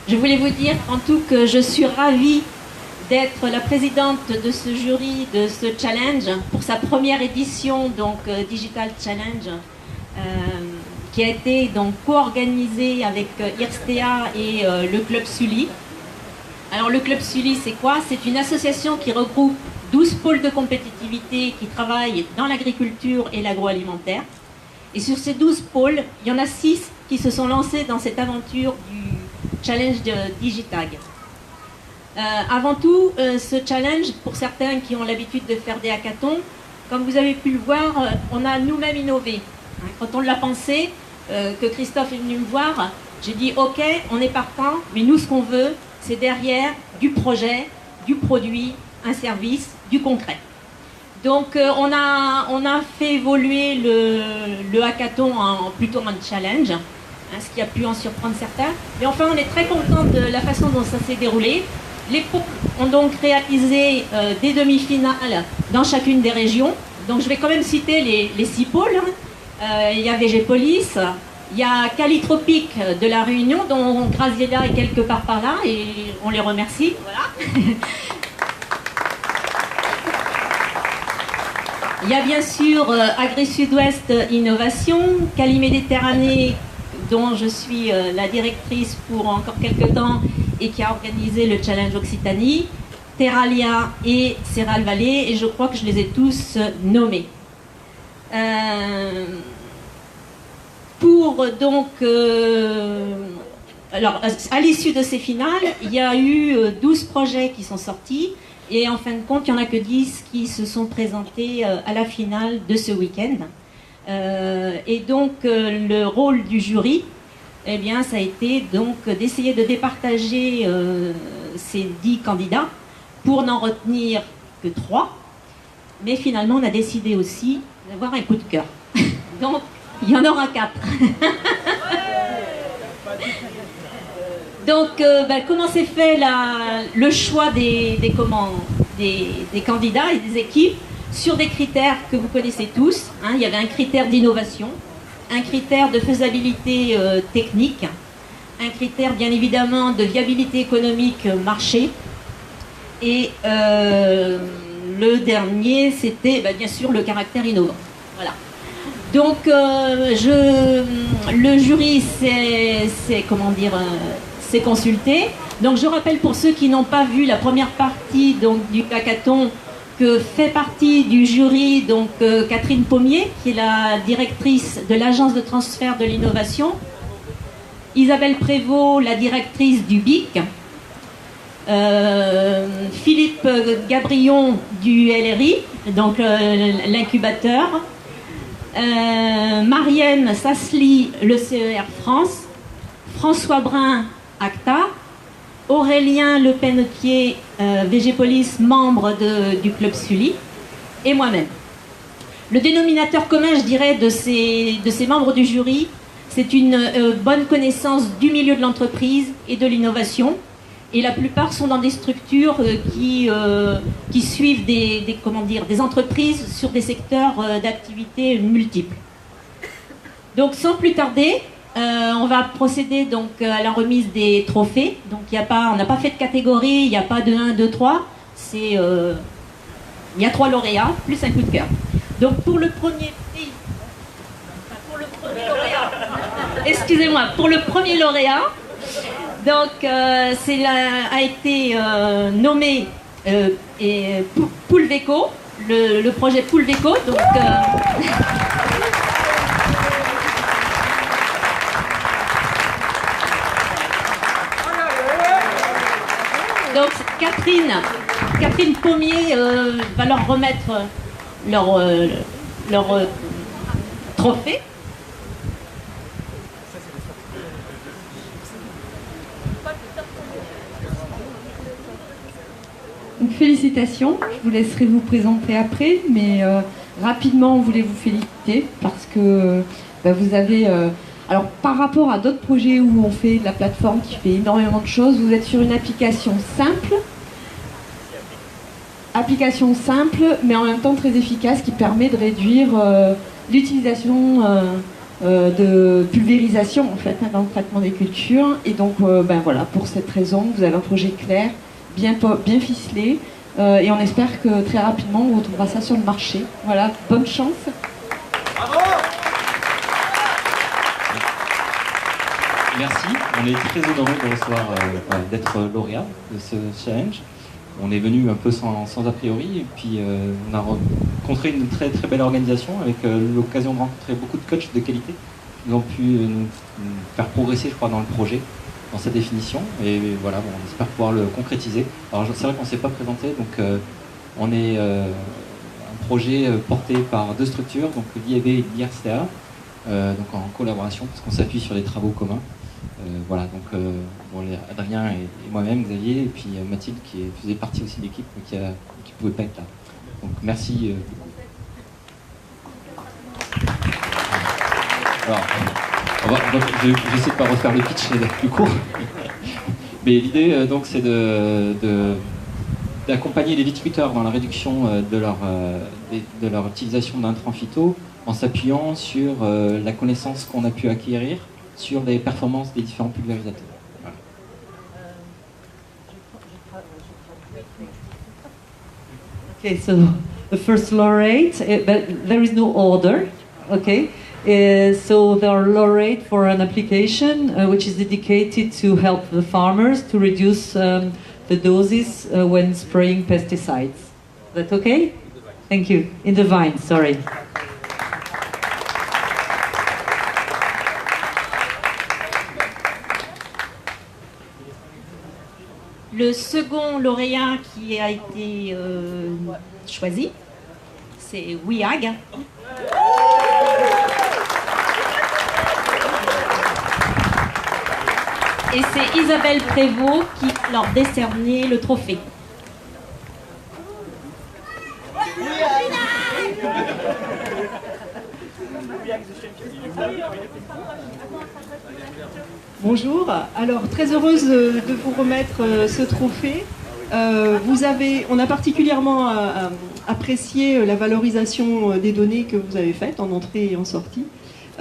Je voulais vous dire en tout que je suis ravie d'être la présidente de ce jury, de ce challenge, pour sa première édition, donc Digital Challenge, qui a été donc co-organisée avec IRSTEA et le Club Sully. Alors le Club Sully, c'est quoi? C'est une association qui regroupe 12 pôles de compétitivité qui travaillent dans l'agriculture et l'agroalimentaire. Et sur ces 12 pôles, il y en a 6 qui se sont lancés dans cette aventure du challenge de Digitag. Avant tout, ce challenge, pour certains qui ont l'habitude de faire des hackathons, comme vous avez pu le voir, on a nous-mêmes innové. Quand on l'a pensé, que Christophe est venu me voir, j'ai dit ok, on est partant, mais nous ce qu'on veut, c'est derrière du projet, du produit, un service, du concret. Donc on a fait évoluer le hackathon plutôt en challenge, ce qui a pu en surprendre certains. Mais enfin, on est très content de la façon dont ça s'est déroulé. Les pôles ont donc réalisé des demi-finales dans chacune des régions. Donc je vais quand même citer les 6 pôles. Il y a VGPolis, il y a Calitropique de la Réunion, dont Graziella est quelque part par là, et on les remercie. Voilà. Il y a bien sûr Agri-Sud-Ouest Innovation, Cali Méditerranée, dont je suis la directrice pour encore quelques temps et qui a organisé le Challenge Occitanie, Terralia et Serral Valley, et je crois que je les ai tous nommés. Alors, à l'issue de ces finales, il y a eu 12 projets qui sont sortis, et en fin de compte, il n'y en a que 10 qui se sont présentés à la finale de ce week-end. Et donc, le rôle du jury, eh bien, ça a été donc d'essayer de départager ces 10 candidats pour n'en retenir que 3. Mais finalement, on a décidé aussi d'avoir un coup de cœur. Donc, il y en aura 4. Donc, comment s'est fait le choix des candidats et des équipes sur des critères que vous connaissez tous. Il y avait un critère d'innovation, un critère de faisabilité technique, un critère bien évidemment de viabilité économique marché, et le dernier, c'était bien sûr le caractère innovant. Voilà. Donc, le jury s'est consulté. Donc, je rappelle pour ceux qui n'ont pas vu la première partie donc, du hackathon, que fait partie du jury donc Catherine Pommier, qui est la directrice de l'agence de transfert de l'innovation, Isabelle Prévost, la directrice du BIC, Philippe Gabrion du LRI, donc l'incubateur, Marianne Sassely, le CER France, François Brun, ACTA, Aurélien Le Pennetier, VGPolis, membre du Club Sully, et moi-même. Le dénominateur commun, je dirais, de ces membres du jury, c'est une bonne connaissance du milieu de l'entreprise et de l'innovation. Et la plupart sont dans des structures qui suivent des entreprises sur des secteurs d'activité multiples. Donc, sans plus tarder, on va procéder donc à la remise des trophées. Donc on n'a pas fait de catégorie, il n'y a pas de 1, 2, 3. Il y a 3 lauréats, plus un coup de cœur. Donc pour le premier prix, excusez-moi, pour le premier lauréat, donc a été nommé Poulveco, le projet Poulveco. Donc donc Catherine Pommier va leur remettre leur trophée. Donc, félicitations, je vous laisserai vous présenter après, mais rapidement on voulait vous féliciter parce que vous avez... alors par rapport à d'autres projets où on fait de la plateforme qui fait énormément de choses, vous êtes sur une application simple mais en même temps très efficace, qui permet de réduire l'utilisation de pulvérisation en fait dans le traitement des cultures. Et donc voilà, pour cette raison, vous avez un projet clair, bien ficelé, et on espère que très rapidement on retrouvera ça sur le marché. Voilà, bonne chance. Bravo. Merci, on est très honorés de recevoir, d'être lauréat de ce challenge. On est venu un peu sans a priori, et puis on a rencontré une très très belle organisation avec l'occasion de rencontrer beaucoup de coachs de qualité qui ont pu nous faire progresser, je crois, dans le projet, dans sa définition. Et voilà, bon, on espère pouvoir le concrétiser. Alors c'est vrai qu'on ne s'est pas présenté, donc on est un projet porté par deux structures, donc l'IEB et l'IRCA, donc en collaboration, parce qu'on s'appuie sur des travaux communs. Voilà, donc bon, Adrien et moi-même, Xavier, et puis Mathilde qui faisait partie aussi de l'équipe, mais qui ne pouvait pas être là. Donc merci beaucoup. Alors, j'essaie de ne pas refaire le pitch et d'être plus court. Mais l'idée, donc, c'est d'accompagner les viticulteurs dans la réduction de leur utilisation d'intrants phyto en s'appuyant sur la connaissance qu'on a pu acquérir sur les performances des différents pulvérisateurs. Voilà. Okay, so the first laureate, but there is no order, okay? So they are laureate for an application which is dedicated to help the farmers to reduce the doses when spraying pesticides. Is that okay? Thank you. In the vine, sorry. Le second lauréat qui a été choisi, c'est WIAG. Et c'est Isabelle Prévost qui leur décernait le trophée. Bonjour, alors très heureuse de vous remettre ce trophée. On a particulièrement apprécié la valorisation des données que vous avez faites en entrée et en sortie,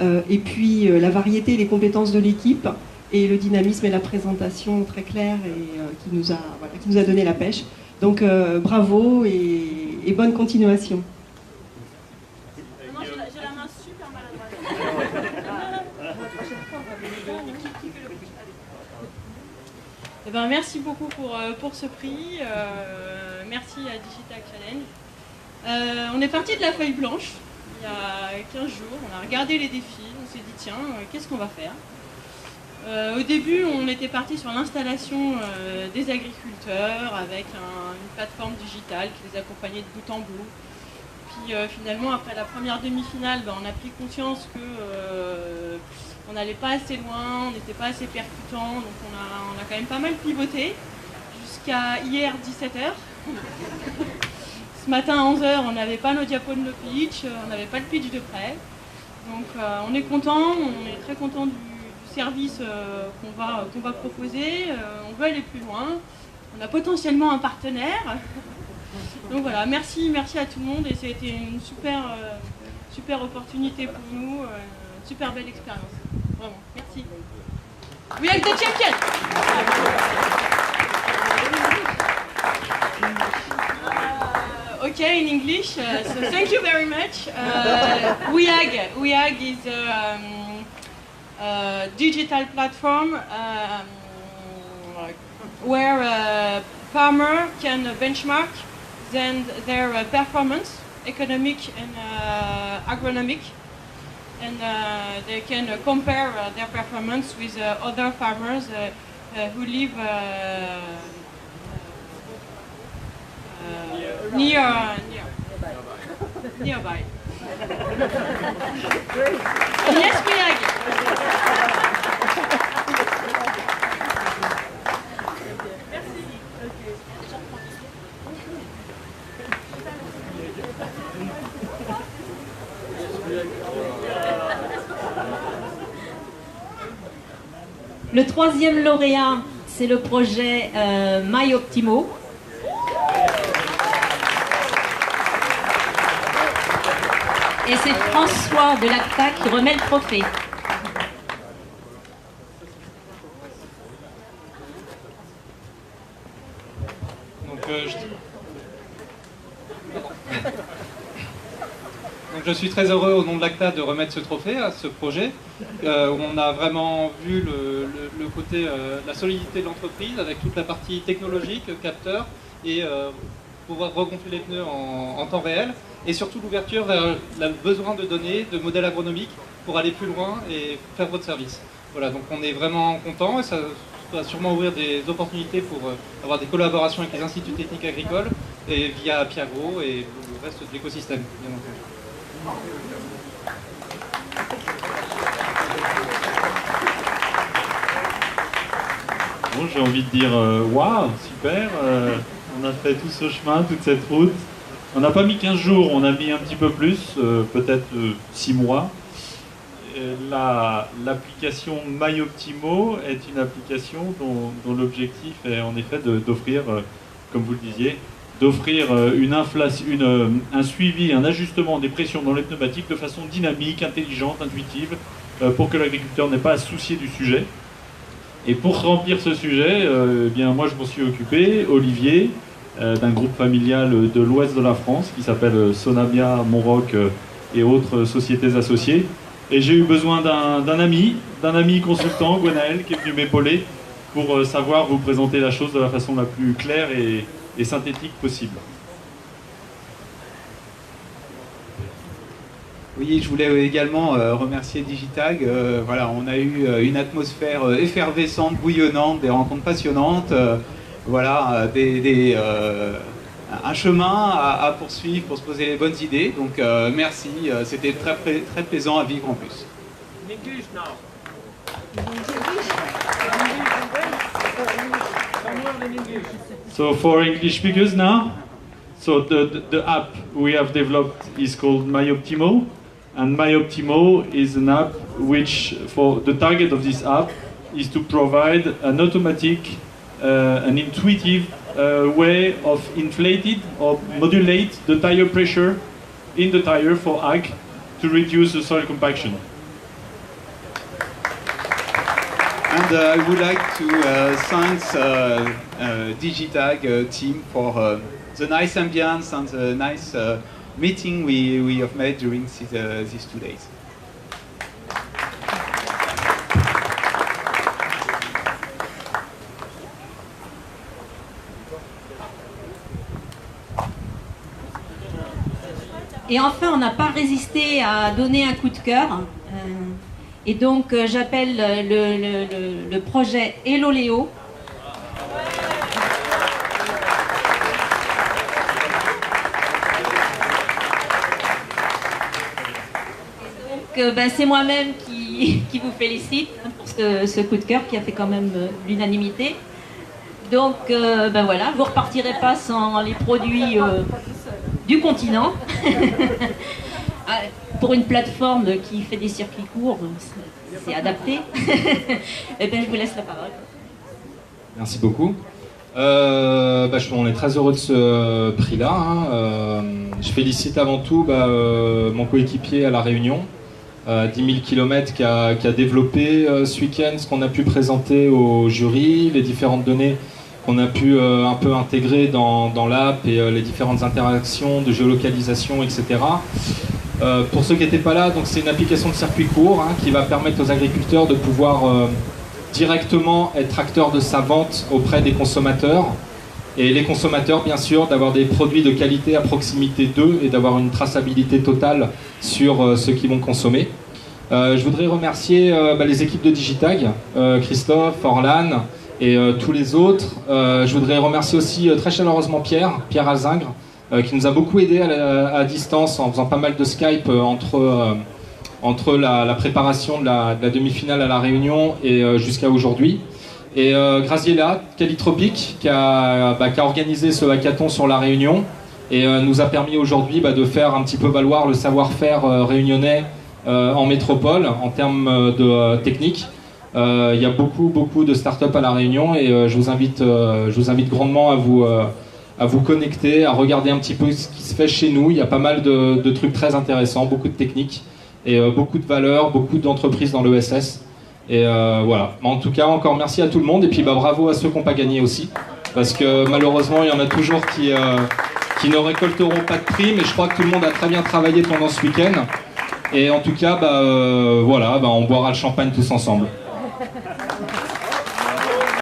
et puis la variété et les compétences de l'équipe, et le dynamisme et la présentation très claire et qui nous a donné la pêche. Donc bravo et bonne continuation. J'ai la main super maladroite. Eh ben, merci beaucoup pour ce prix. Merci à Digital Challenge. On est parti de la feuille blanche il y a 15 jours. On a regardé les défis. On s'est dit tiens, qu'est-ce qu'on va faire? Au début, on était parti sur l'installation des agriculteurs avec une plateforme digitale qui les accompagnait de bout en bout. Puis finalement, après la première demi-finale, on a pris conscience que on n'allait pas assez loin, on n'était pas assez percutant, donc on a quand même pas mal pivoté jusqu'à hier 17h. Ce matin à 11h, on n'avait pas nos diapos de nos pitch, on n'avait pas le pitch de prêt. Donc on est content, on est très content du service qu'on va proposer, on veut aller plus loin, on a potentiellement un partenaire. Donc voilà, merci à tout le monde et ça a été une super opportunité pour nous, une super belle expérience. Vraiment, merci. We are the champion! Okay, in English, so thank you very much. WIAG is a digital platform where a farmer can benchmark their performance, economic and agronomic, and they can compare their performance with other farmers who live nearby. Yes, WIAG. Le troisième lauréat, c'est le projet MyOptimo. Et c'est François de l'ACTA qui remet le trophée. Donc je suis très heureux au nom de l'ACTA de remettre ce trophée à ce projet, où on a vraiment vu le côté, la solidité de l'entreprise avec toute la partie technologique, capteur, et pouvoir regonfler les pneus en temps réel, et surtout l'ouverture vers le besoin de données, de modèles agronomiques pour aller plus loin et faire votre service. Voilà, donc on est vraiment content et ça va sûrement ouvrir des opportunités pour avoir des collaborations avec les instituts techniques agricoles et via Piagro et le reste de l'écosystème, bien entendu. Bon, j'ai envie de dire waouh, super, on a fait tout ce chemin, toute cette route. On n'a pas mis 15 jours, on a mis un petit peu plus, peut-être 6 mois. L'application MyOptimo est une application dont l'objectif est en effet d'offrir, comme vous le disiez, d'offrir un suivi, un ajustement des pressions dans les pneumatiques de façon dynamique, intelligente, intuitive, pour que l'agriculteur n'ait pas à se soucier du sujet. Et pour remplir ce sujet, eh bien, moi je m'en suis occupé, Olivier, d'un groupe familial de l'ouest de la France qui s'appelle Sonabia, Monroc et autres sociétés associées. Et j'ai eu besoin d'un ami consultant, Gwenaël, qui est venu m'épauler pour savoir vous présenter la chose de la façon la plus claire et synthétique possible. Oui, je voulais également remercier Digitag. Voilà, on a eu une atmosphère effervescente, bouillonnante, des rencontres passionnantes. Voilà, un chemin à poursuivre pour se poser les bonnes idées. Donc merci, c'était très plaisant à vivre en plus. So for English speakers now, so the app we have developed is called MyOptimo, and MyOptimo is an app which, for the target of this app, is to provide an automatic, an intuitive way of inflated or modulate the tire pressure in the tire for ag to reduce the soil compaction. And I would like to thank Digitag team for the nice ambience and the nice meeting we have made during these 2 days. Et enfin, on n'a pas résisté à donner un coup de cœur. Et donc, j'appelle le projet Hello Léo. Donc, c'est moi-même qui vous félicite pour ce coup de cœur qui a fait quand même l'unanimité. Donc, voilà, vous ne repartirez pas sans les produits du continent. Pour une plateforme qui fait des circuits courts, c'est adapté. Et bien, je vous laisse la parole. Merci beaucoup. On est très heureux de ce prix-là. Je félicite avant tout mon coéquipier à La Réunion, 10 000 km qui a développé ce week-end ce qu'on a pu présenter au jury, les différentes données qu'on a pu un peu intégrer dans l'app et les différentes interactions de géolocalisation, etc. Pour ceux qui n'étaient pas là, c'est une application de circuit court qui va permettre aux agriculteurs de pouvoir directement être acteurs de sa vente auprès des consommateurs. Et les consommateurs, bien sûr, d'avoir des produits de qualité à proximité d'eux et d'avoir une traçabilité totale sur ce qu'ils vont consommer. Je voudrais remercier les équipes de Digitag, Christophe, Orlan et tous les autres. Je voudrais remercier aussi très chaleureusement Pierre Alzingre, qui nous a beaucoup aidé à distance en faisant pas mal de Skype entre la préparation de la demi-finale à La Réunion et jusqu'à aujourd'hui. Et Graziella Calitropic qui a organisé ce hackathon sur La Réunion et nous a permis aujourd'hui de faire un petit peu valoir le savoir-faire réunionnais en métropole en termes de technique. Il y a beaucoup de startups à La Réunion et je vous invite grandement à vous connecter, à regarder un petit peu ce qui se fait chez nous. Il y a pas mal de trucs très intéressants, beaucoup de techniques et beaucoup de valeurs, beaucoup d'entreprises dans l'ESS. Et voilà. En tout cas, encore merci à tout le monde et puis bravo à ceux qui n'ont pas gagné aussi. Parce que malheureusement, il y en a toujours qui ne récolteront pas de prix, mais je crois que tout le monde a très bien travaillé pendant ce week-end. Et en tout cas, voilà, on boira le champagne tous ensemble.